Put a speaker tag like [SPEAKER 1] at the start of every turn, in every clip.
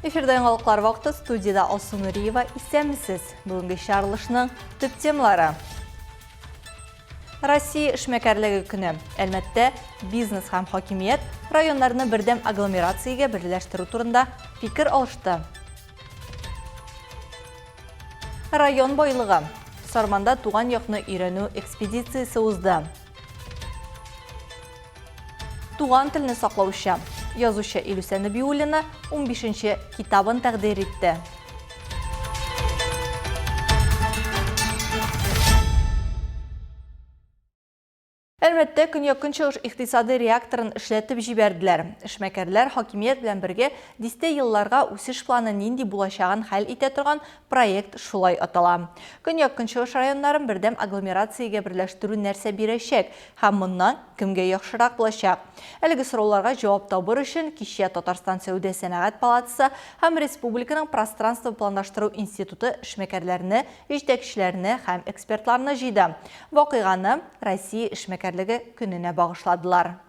[SPEAKER 1] Эфирда яңалыклар вакыты, студияда Алсу Нуриева, исәнмесез. Бүгенге чыгарылышның төп темалары. Россия эшмәкәрлеге көне. Әлмәттә бизнес һәм хакимият районнарны бердәм агломерациягә берләштерү турында фикер алышты. Район байлыгы. Сарманда туган якны өйрәнү экспедициясе узды. Туган телне саклаучы. Язучы Илүсә Нәбиуллина 15-нче китабын тәкъдим итте. Әлбәттә, Көньяк-Көнчыгыш икътисады реакторын эшләтеп җибәрделәр. Эшмәкәрләр хакимият белән бергә дистә елларга үсеш планы нинди булачагын хәл итә торган проект шулай атала. Көньяк-Көнчыгыш районнарын бердәм агломерациягә берләштерү нәрсә бирәчәк һәм моннан кемгә яхшырак булачак? Әлеге сорауларга җавап табыр өчен кичә Татарстан Сәүдә сәнәгать палатасы һәм Республиканың пространство планлаштыру институты эшмәкәрләрне, җитәкчеләрне һәм экспертларны җыйды. Вакыйганы Россия эшмәкәрлеге көненә багышладылар.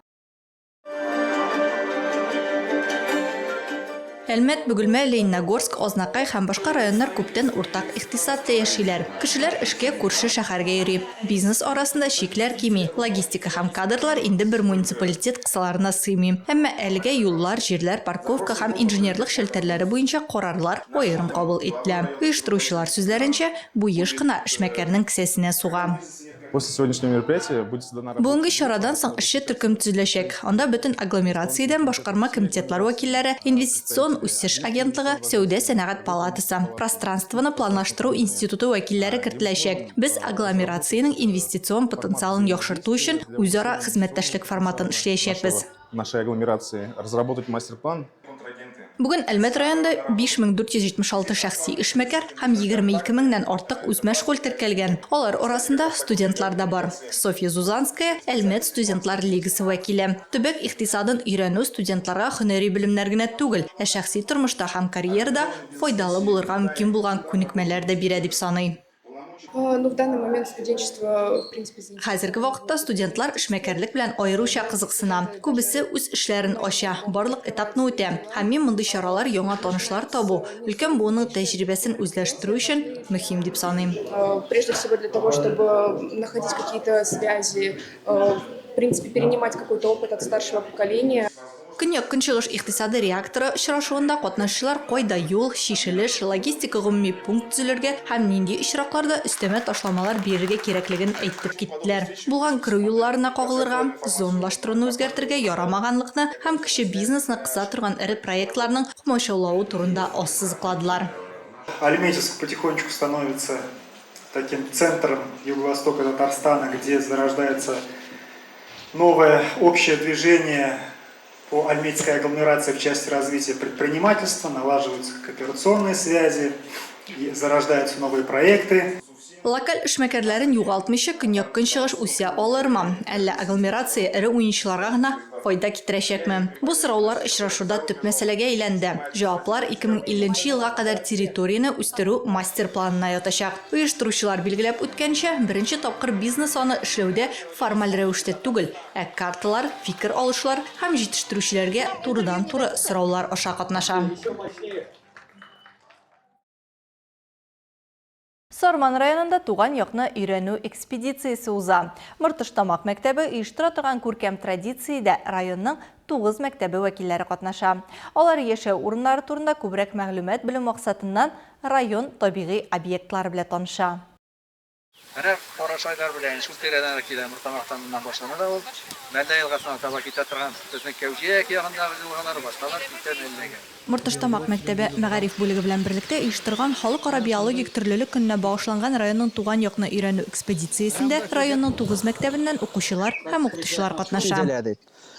[SPEAKER 1] Әлмәт, Бөгелмә, Лениногорск, Азнакай һәм башка районнар күптән уртак икътисадта яшиләр. Кешеләр эшкә күрше шәһәргә йөри. Бизнес арасында шикләр кими. Логистика һәм кадрлар инде бер муниципалитет кысаларына сыймый. Әмма әлегә юллар, җирләр, парковка һәм инженерлык шелтәрләре буенча карарлар аерым кабул ителә. Оештыручылар сүзләренчә, бу еш кына эшмәкәрнең кесәсенә суга.
[SPEAKER 2] После сегодняшнего мероприятия будет создана работа.
[SPEAKER 1] Бүгенге чарадан соң эшче төркем төзеләчәк. Анда бөтен агломерациядән башкарма комитетлар вәкилләре, инвестицион үсеш агентлыгы, Сәүдә сәнәгать палатасы, пространствоны планлаштыру институты вәкилләре кертеләчәк. Без агломерациянең инвестицион потенциалын яхшырту өчен үзара хезмәттәшлек форматын эшләячәкбез.
[SPEAKER 2] Нашей агломерации разработать мастер-план.
[SPEAKER 1] Бүген Әлмәт районында 5476 шәхси эшмәкәр һәм 22 меңнән артык үз мәшгуль теркәлгән. Алар арасында студентлар да бар. София Зузанская, Әлмәт студентлар лигасы вәкиле. Төбәк икътисадын өйрәнү студентларга һөнәри белемнәр генә түгел, ә шәхси тормышта һәм карьерада файдалы булырга мөмкин булган күнекмәләр дә бирә дип саный.
[SPEAKER 3] В данный момент студенчество, в принципе,
[SPEAKER 1] Хәзерге вакытта студентлар эшмәкәрлек белән аеруча кызыксына. Күбесе үз эшләрен ача, барлык этапны үтә. Һәм мин мондый чаралар яңа танышлар табу, өлкән буынның тәҗрибәсен үзләштерү өчен мөһим дип саныйм.
[SPEAKER 3] Прежде всего для того, чтобы находить какие-то связи, в принципе, перенимать какой-то опыт от старшего поколения.
[SPEAKER 1] Көньяк-Көнчыгыш икътисады реакторы очрашуында катнашучылар кайда юл, шишелеш, логистика гомуми пункт төзелергә һәм нинди очракларда өстәмә ташламалар бирергә кирәклеген әйтеп киттеләр. Булган керү юлларына кагылырга, зоналаштыруны үзгәртергә ярамаганлыкны һәм кече бизнесны кыса торган эре проектларның комачаулавы турында аз сызыкладылар.
[SPEAKER 4] Альметьевск потихонечку становится таким центром юго-востока Татарстана, где зарождается новое общее движение по альметьевской агломерации в части развития предпринимательства, налаживаются кооперационные связи, зарождаются новые проекты.
[SPEAKER 1] Локаль эшмәкәрләрен югалтмыйча Көньяк-Көнчыгыш үсә алырмы? Әллә агломерация эре уенчыларга гына файда китерәчәкме? Бу сораулар очрашуда төп мәсьәләгә әйләнде. Җаваплар 2050 елга кадәр территорияне үстерү мастер планына ятачак. Оештыручылар билгеләп үткәнчә, беренче тапкыр бизнес аны эшләүдә формаль рәвештә түгел, ә карталар, фикер алышлар һәм җитештерүчеләргә турыдан-туры сораулар аша катнаша. Сарман районында туган якны өйрәнү экспедициясе уза. Мыртыштамак мәктәбе оештыра торган күркәм традициядә районның 9 мәктәбе вәкилләре катнаша. Алар яшәү урыннары турында күбрәк мәгълүмат белем максатыннан район табигый объектлары белән таныша.
[SPEAKER 5] Карашайлар белән шул тирәдән килә Мыртамактан башлана да ул. Мәллә елгасына таба китә торган безнең Кәүҗәк ягында урыннары башлалар китә мәлләгә.
[SPEAKER 1] Мыртыштамак мәктәбе мәгариф бүлеге белән берлектә оештырган халыкара биологик төрлелек көненә багышланган районның туган якны өйрәнү экспедициясендә районның 9 мәктәбеннән укучылар һәм укытучылар катнаша.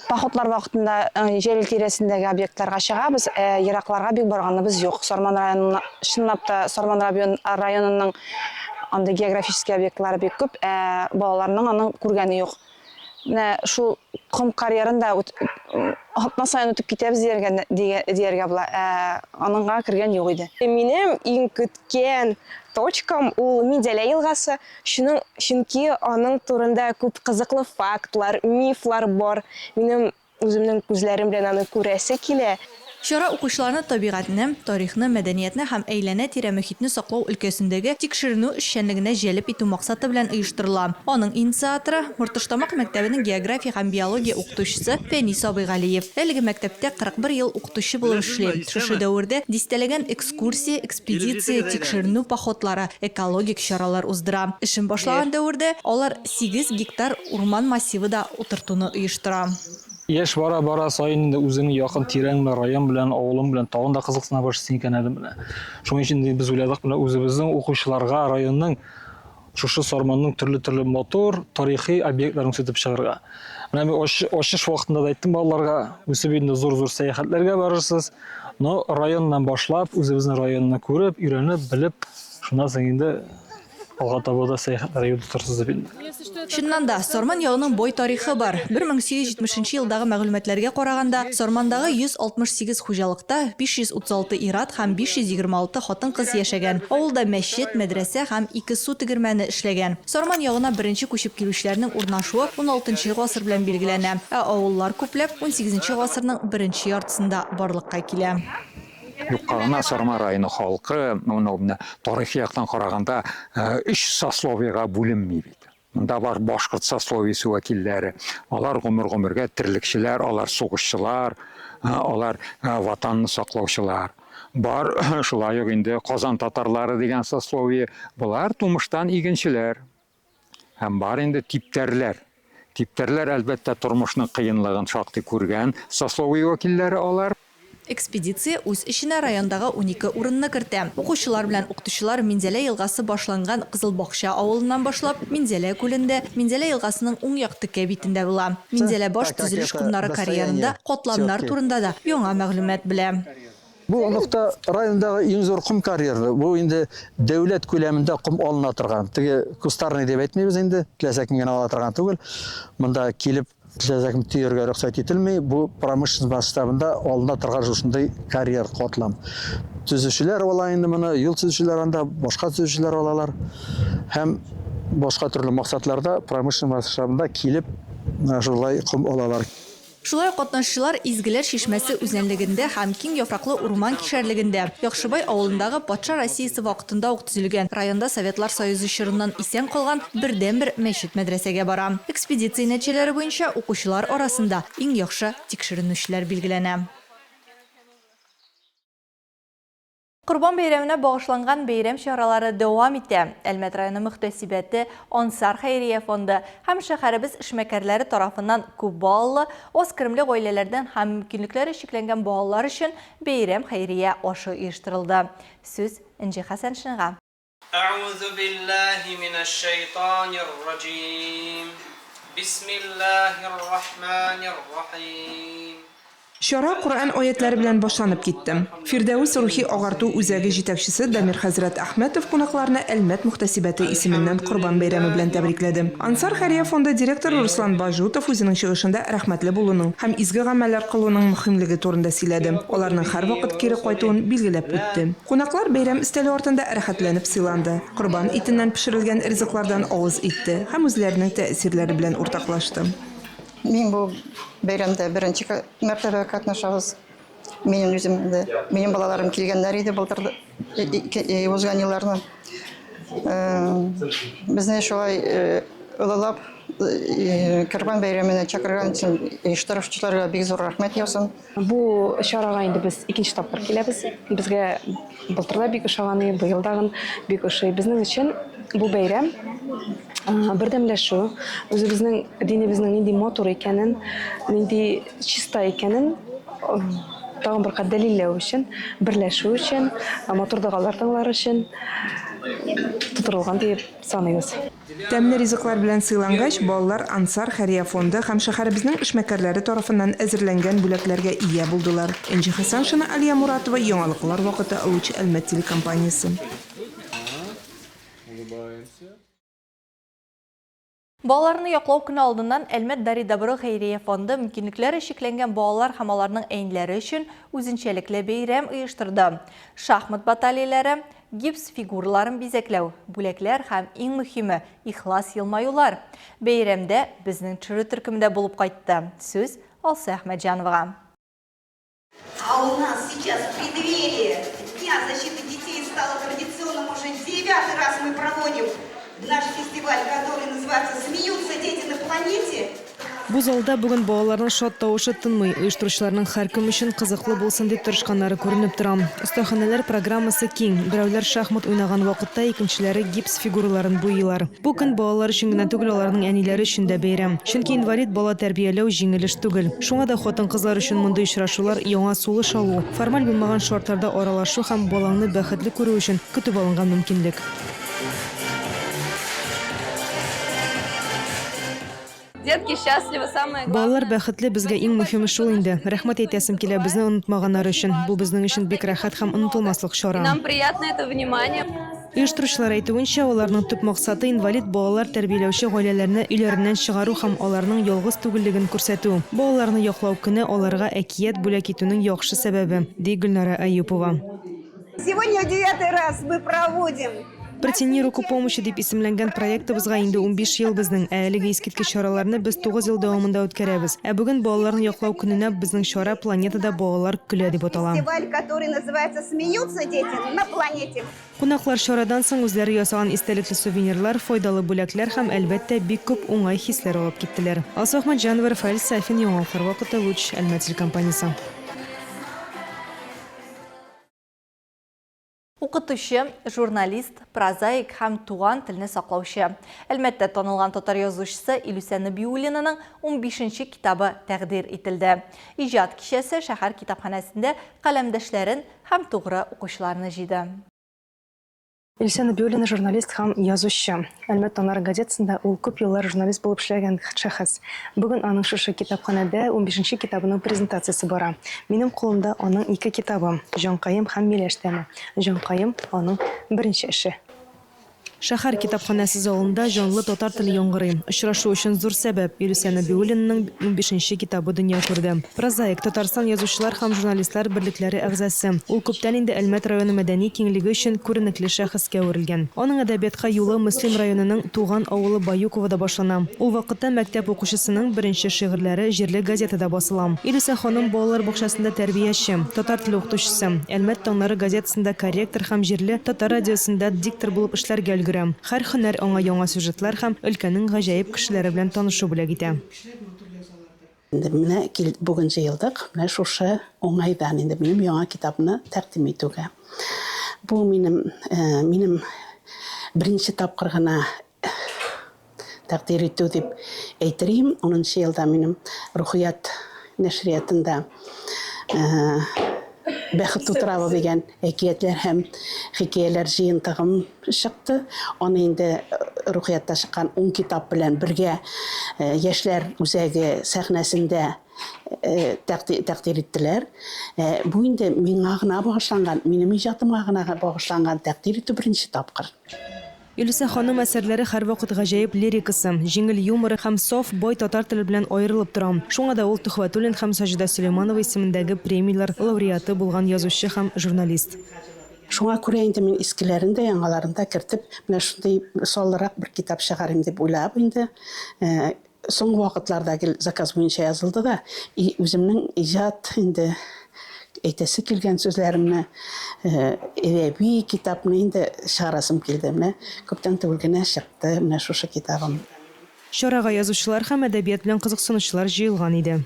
[SPEAKER 6] Походлар вакытында җәлил тирәсендәге объектларга чыгабыз, еракларга бик барганыбыз юк. Сарман районына, чынлап та Сарман районының анда географический объектлары бик күп, балаларның аның күргәне юк. Менә шул ком карьерында атна сайын үтеп китәбез дияргә була, аныңга кергән юк иде.
[SPEAKER 7] Минем иң көткән точкам ул Меделя елгасы, чөнки аның турында күп кызыклы фактлар, мифлар бар. Минем үземнең күзләрем белән аны күрәсе килә.
[SPEAKER 1] Шара укучыларны табигатьне, тарихны, мәдәниятне һәм әйләнә-тирә мөхитне саклау өлкәсендәге тикшеренү эшчәнлегенә җәлеп итү максаты белән оештырыла. Аның инициаторы Морташтамак мәктәбенең география һәм биология укытучысы Фәнис Абыйгалиев. Әлеге мәктәптә 41 ел укытучы булып эшли. Шушы дәвердә дистәләгән экскурсия, экспедиция, тикшеренү походлары, экологик чаралар уздыра. Эшен башлаган дәвердә алар 8 гектар урман массивы да утыртуны оештыра.
[SPEAKER 8] Яш бара сайын үзенең якын тирән район белән, авылым белән тагын да кызыксына башлый икән әле менә. Шуның өчен без уйладык менә үзебезнең укучыларга районның шушы Сарманның төрле мотор, тарихи объектларын күрсәтеп чыгарга. Менә мин ачыш вакытында да әйттем балаларга, үсеп инде зур сәяхәтләргә барырсыз. Но районнан башлап, үзебезнең районны күреп, өйрәнеп, белеп, шуннан соң инде алга таба да сәяхәтләргә юл тотарсыз дип инде.
[SPEAKER 1] Чыннан да, Сарман ягының бой тарихы бар. 1870 елдагы мәгълүматларга караганда, Сармандагы 168 хуҗалыкта 536 ир-ат һәм 526 хатын-кыз яшәгән. Авылда мәчет, мәдрәсә һәм 2 су тегермәне эшләгән. Сарман ягына беренче күчеп килүчеләрнең урнашуы 16 гасыр белән билгеләнә. Авыллар күпләп 18 гасырның беренче яртысында барлыкка килә.
[SPEAKER 9] Юқарына Сарман районы халкы, тарихи яктан караганда 3 сословиягә бүленми бит. Монда бар башкорт сословиесе вәкилләре. Алар гомергә тирлекчеләр, алар сугышчылар, алар ватанны саклаучылар. Бар шулай ук инде Казан татарлары дигән сословие. Булар тумыштан игенчеләр. Һәм бар инде типтәрләр. Типтәрләр әлбәттә тормышның кыенлыгын шактый күргән сословие вәкилләре алар.
[SPEAKER 1] Экспедиция үз эшенә райондагы 12 урынны кертә. Укучылар белән укытучылар Минзәлә елгасы башланган Кызылбакча авылыннан башлап, Минзәлә күлендә, Минзәлә елгасының уң як текә битендә була. Минзәлә баш төзелеш көннәре карьерында катламнар турында да яңа мәгълүмат белә.
[SPEAKER 10] Бу нукта райондагы иң зур кум карьеры. Бу инде дәүләт күләмендә кум алына торган. Теге кустарны дип әйтмәйбез инде, теләсәк генә ала торган түгел. Монда килеп теләсәк тиергә рөхсәт ителми, бу промышленность масштабында алына торган шушындай карьер катлам. Төзүчеләр була инде моны, юл төзүчеләр анда, башка төзүчеләр алалар. Һәм башка төрле максатларда промышленность масштабында килеп шулай кум алалар.
[SPEAKER 1] Шулай катнашчылар Изгеләр чишмәсе үзәнлегендә һәм киң яфраклы урман кишәрлегендә, Яхшыбай авылындагы Патша Россиясе вакытында ук төзелгән, районда Советлар Союзы чорыннан исән калган бердән-бер мәчет мәдрәсәгә бара. Экспедиция нәтиҗәләре буенча укучылар арасында иң яхшы тикшеренүчеләр билгеләнә. Курбан бәйрәменә багышланган бәйрәм чаралары дәвам итә. Әлмәт районы мөхтәсибәте Ансар хәйрия фонды һәм шәһәребез эшмәкәрләре тарафыннан күп баллы, аз керемле гаиләләрдән һәм мөмкинлекләре чикләнгән балалар өчен бәйрәм хәйрия ашы оештырылды. Сүз Инҗи Хәсәншинга.
[SPEAKER 11] Аузу биллаһи минаш шайтанир раҗим. Бисмиллаһир рахманир рахим.
[SPEAKER 12] Шара Коръән аятлары белән башланып китте. Фирдәүс рухи агарту үзәге җитәкчесе Дамир хәзрәт Әхмәтов кунакларны Әлмәт мөхтәсибәте исеменнән Курбан бәйрәме белән тәбрикләде. Ансар хәйрия фонды директоры Руслан Бажутов үзенең чыгышында рәхмәтле булуның һәм изге гамәлләр кылуның мөһимлеге турында сөйләде. Аларның һәр вакыт кире кайтуын билгеләп үтте. Кунаклар бәйрәм өстәле артында рәхәтләнеп сыйланды. Курбан итеннән пешерелгән ризыклардан авыз итте һәм үзләренең тәэсирләре белән уртаклашты.
[SPEAKER 13] Мин бу бәйрәмдә беренче мәртәбә катнашабыз. Минем үземдә, минем балаларым килгәннәр иде былтыр узган елларны. Безне шулай улылап Курбан бәйрәменә чакырган өчен оештыручыларга бик зур рәхмәт ясыйм.
[SPEAKER 6] Бу чарага инде без икенче тапкыр киләбез. Безгә былтырда бик ошаган, быел да бик ошый. Безнең өчен бу бәйрәм бердәмләшү, үзебезнең динебезнең нинди матур икәнен, нинди чиста икәнен тагын бер дәлилләү өчен, берләшү өчен, матурлыклар тыңлар өчен тутырылган дип саныйбыз.
[SPEAKER 12] Тәмле ризыклар белән сыйлангач, балалар Ансар хәйрия фонды һәм шәһәребезнең эшмәкәрләре тарафыннан әзерләнгән бүләкләргә ия булдылар. Инҗи Хәсәншина, Алия Муратова, Яңалыклар вакыты, Алучы Әлмәт телекомпаниясе.
[SPEAKER 1] Балаларны яклау көне алдыннан Әлмәт Дари Добро хәйрия фонды мөмкинлекләре чикләнгән балалар һәм аларның әниләре өчен үзенчәлекле бәйрәм оештырды. Шахмат баталияләре, гипс фигураларын бизәкләү, бүләкләр һәм иң мөһиме ихлас елмаюлар. Бәйрәмдә безнең чыры төркемдә булып кайтты. Сүз Алса Әхмәтҗановага.
[SPEAKER 14] А у нас сейчас в преддверии Дня защиты детей стало традиционным уже 9-й раз мы проводим наш фестиваль, который называется «Смеются дети на планете».
[SPEAKER 12] Бу залда бүген балаларның шат тавышы тынмый, оештыручыларның һәркем өчен кызыклы булсын дип тырышканнары күренеп тора. Остаханәләр программасы киң. Берәүләр шахмат уйнаган вакытта, икенчеләре гипс фигураларын буйлар. Бу көн балалар өчен генә түгел, аларның әниләре өчен дә бәйрәм. Чөнки инвалид бала тәрбияләү җиңел эш түгел. Шуңа да хатын-кызлар өчен мондый очрашулар яңа сулыш алу, формаль булмаган шартларда аралашу һәм балаңны бәхетле күрү өчен көтеп алынган мөмкинлек.
[SPEAKER 15] Детки счастливы, самое главное.
[SPEAKER 12] Балалар бәхетле, безгә иң мөһиме шул инде. Рәхмәт әйтәсем килә безне онытмаганнар өчен. Бу безнең өчен бик рәхәт һәм онытылмаслык чара.
[SPEAKER 15] Нам приятно это внимание.
[SPEAKER 12] Оештыручылар әйтүенчә, аларның төп максаты инвалид балалар тәрбияләүче гаиләләрне өйләреннән чыгару һәм аларның ялгыз түгеллеген күрсәтү. Балаларны яклау көне аларга әкият бүләк итүнең яхшы сәбәбе, ди Гөлнара Аюпова.
[SPEAKER 14] Сегодня 9-й раз мы проводим.
[SPEAKER 12] Протяни руку помощи дип исемләнгән проектыбызга инде 15 ел безнең, әлеге искиткеч чараларны без 9 ел дәвамында үткәрәбез. Ә бүген балаларны яклау көненә безнең чара планетада балалар көлә дип атала.
[SPEAKER 14] Фестиваль, который называется «Смеются дети на планете».
[SPEAKER 12] Кунаклар чарадан соң үзләре ясаган истәлекле сувенирлар, файдалы бүләкләр һәм әлбәттә бик күп уңай хисләр алып киттеләр. Алсу Ахмаджанова, Рафаэль Сафин, Яңалыклар вакыты, Луч, Әлмәт компаниясе.
[SPEAKER 1] Укытучы, журналист, прозаик һәм туган телне саклаучы. Әлмәттә танылган татар язучысы Илүсә Нәбиуллинаның 15-нче китабы тәкъдир ителде. Иҗат кичәсе шәһәр китапханәсендә каләмдәшләрен һәм тугры укучыларны җыйды.
[SPEAKER 6] Илүсә Нәбиуллина журналист һәм язучы. Әлмәт таңнары газетасында ул күп еллар журналист булып эшләгән шәхес. Бүген аның шушы китапханәдә 15-нче китабының презентациясе бара. Минем кулымда аның 2 китабы: Җанкаем һәм Миләш тәме. Җанкаем аның беренче эше. Шәһәр китапханәсе залында җанлы татар теле яңгырый. Очрашу өчен зур сәбәп Илүсә Нәбиуллинаның 15-нче китабы дөнья күрде. Прозаик Татарстан язучылар һәм журналистлар берлекләре әгъзасы. Ул күптән инде Әлмәт районы мәдәни киңлеге өчен күренекле шәхескә әверелгән. Аның әдәбиятка юлы Мөслим районының туган авылы Баюковада башлана. Ул вакытта мәктәп укучысының беренче шигырьләре җирле газетада басыла. Илүсә ханым балалар бакчасында тәрбияче, татар теле укытучысы. Әлмәт таңнары газетасында корректор һәм җирле татар радиосында диктор булып эшләргә өлгерә. Һәр һөнәр аңа яңа сюжетлар һәм өлкәнең гаҗәеп кешеләре белән танышу бүләк итә.
[SPEAKER 16] Менә бүген җыелдык, менә шушы уңайдан инде минем яңа китапны тәкъдим итүгә. Бу минем беренче тапкыр гына тәкъдир итү дип әйтерим. 10нчы елда минем Рухият нәшриятында Бәхет утравы дигән әкиятләр һәм хикәяләр җыентыгым чыкты. Аны инде Рухиятта чыккан 10 китап белән бергә яшьләр үзәге сәхнәсендә тәкъдир иттеләр. Бу инде миңа гына багышланган, минем иҗатыма гына багышланган тәкъдир итү беренче тапкыр.
[SPEAKER 12] Илүсә ханым әсәрләре һәр вакыт гаҗәеп лирикасы, җиңел юморы һәм саф бай татар теле белән аерылып тора. Шуңа да ул Тухватуллин һәм Саҗидә Сөләйманова исемендәге премиялар лауреаты булган язучы һәм журналист.
[SPEAKER 16] Шуңа күрә инде мин искеләрен дә, яңаларын да кертеп, менә шундый саллырак бер китап чыгарым дип уйлап инде. Соңгы вакытлардагы заказ буенча язылды да, үземнең иҗат инде әйтәсе килгән сүзләремне әдәби китапны инде чыгарасым килде. Менә күптән түгел генә чыкты менә шушы китабым.
[SPEAKER 12] Чарага язучылар һәм әдәбият белән кызыксынучылар җыелган иде.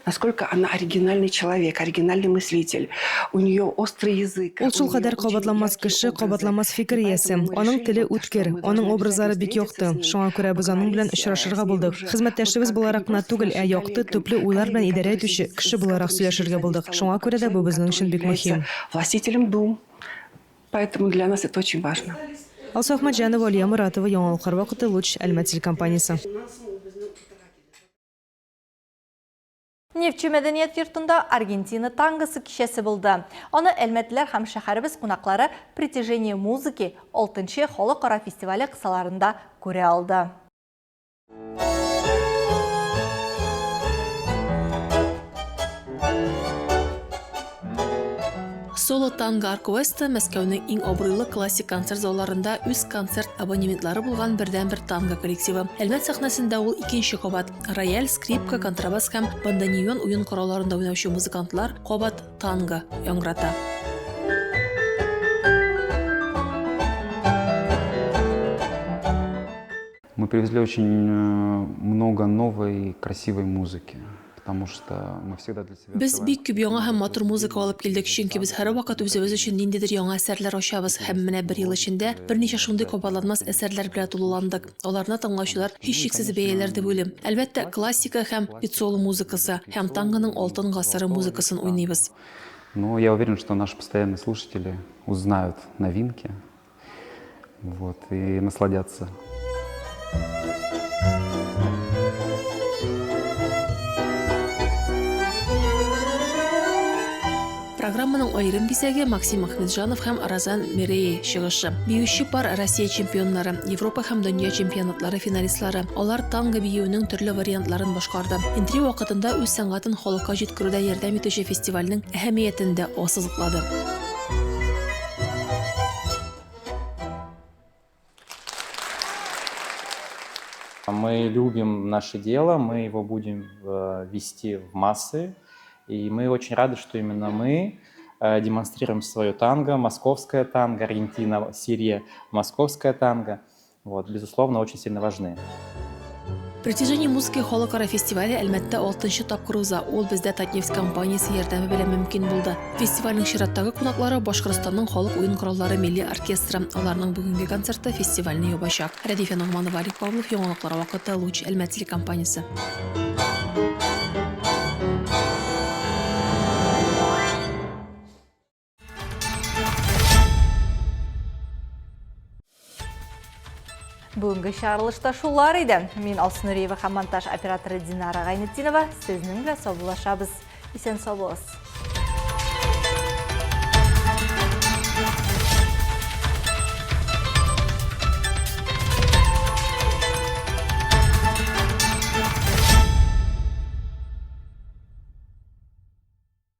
[SPEAKER 17] Насколько она оригинальный человек, оригинальный мыслитель. У нее острый язык.
[SPEAKER 12] Ул шул кадәр кабатламас кеше, кабатламас фикер иясе. Аның теле үткер, аның образлары бик якты. Шуңа күрә без аның белән очрашырга булдык. Хезмәттәшебез буларак кына түгел, ә якты, төпле уйлар белән идарә итүче кеше буларак сөйләшергә булдык. Шуңа күрә дә бу безнең өчен бик мөһим.
[SPEAKER 17] Властителем дум. Поэтому для нас это очень важно.
[SPEAKER 12] Алсу Ахмаджанова, Алия Муратова, Яңалыклар вакыты, Луч, Әлмәт компаниясе.
[SPEAKER 1] Нефтче мәдәният йортында Аргентина тангысы кичәсе булды. Аны Әлмәтләр һәм шәһәребез кунаклары «Притяжение музыки» 6-нчы халыкара фестивале кысаларында күрә алды.
[SPEAKER 18] Соло танго оркестры Мәскәүнең иң абруйлы классик концерт залларында үз концерт абонементлары булган бердән-бер танго коллективы. Әлмәт сәхнәсендә ул икенче кабат. Рояль, скрипка, контрабас һәм бандонеон уен коралларында уйнаучы музыкантлар кабат танго яңгырата.
[SPEAKER 19] Мы привезли очень много новой, красивой музыки. Потому что мы всегда для себя...
[SPEAKER 18] Без бик күп яңа һәм матур музыка алып килдек, чөнки без һәр вакыт үзебез өчен ниндидер яңа әсәрләр ачабыз һәм менә бер ел эчендә берничә шундый кабатланмас әсәрләр белән тулыландык. Аларны тыңлаучылар һичшиксез бәяләр дип уйлыйм. Әлбәттә, классика һәм пиццоло музыкасы һәм тангоның алтын гасыры музыкасын уйныйбыз.
[SPEAKER 19] Но я уверен, что наши постоянные слушатели узнают новинки, и насладятся.
[SPEAKER 18] Программаның айрым бизәге Максим Ахмеджанов һәм Разан Мерей чыгышы. Биюче пар Россия чемпионнары, Европа һәм дөнья чемпионатлары финалистлары. Алар танго биюнең төрле вариантларын башкарды. Интервью вакытында үз сәнгатен халыкка җиткерүдә ярдәм итүче фестивальнең әһәмиятен дә ассызыклады.
[SPEAKER 20] Мы любим наше дело, мы его будем вести в массы. И мы очень рады, что именно мы демонстрируем свое танго, московское танго, Аргентина, Сирия, московское танго. Безусловно, очень сильно важны.
[SPEAKER 18] Притяжение музыки халыкара фестивале әлмәттә 6-нчы тапкыр уза. Ул бездә Татнефть компаниясе ярдәме белән мөмкин булды. Фестивальнең чираттагы кунаклары Башкортстанның халык уен кораллары милли оркестры. Аларның бүгенге концерты фестивальне ябачак. Радифа Ногманова, Алик Павлов, яңалыклар вакыты, Луч, Әлмәт телекомпаниясе.
[SPEAKER 1] Бүгінгі шарылышта шулар иде. Мен Алсын Нуриева һәм монтаж операторы Динара Гайнетдинова. Сезнең белән саубуллашабыз. Исән сау булыгыз.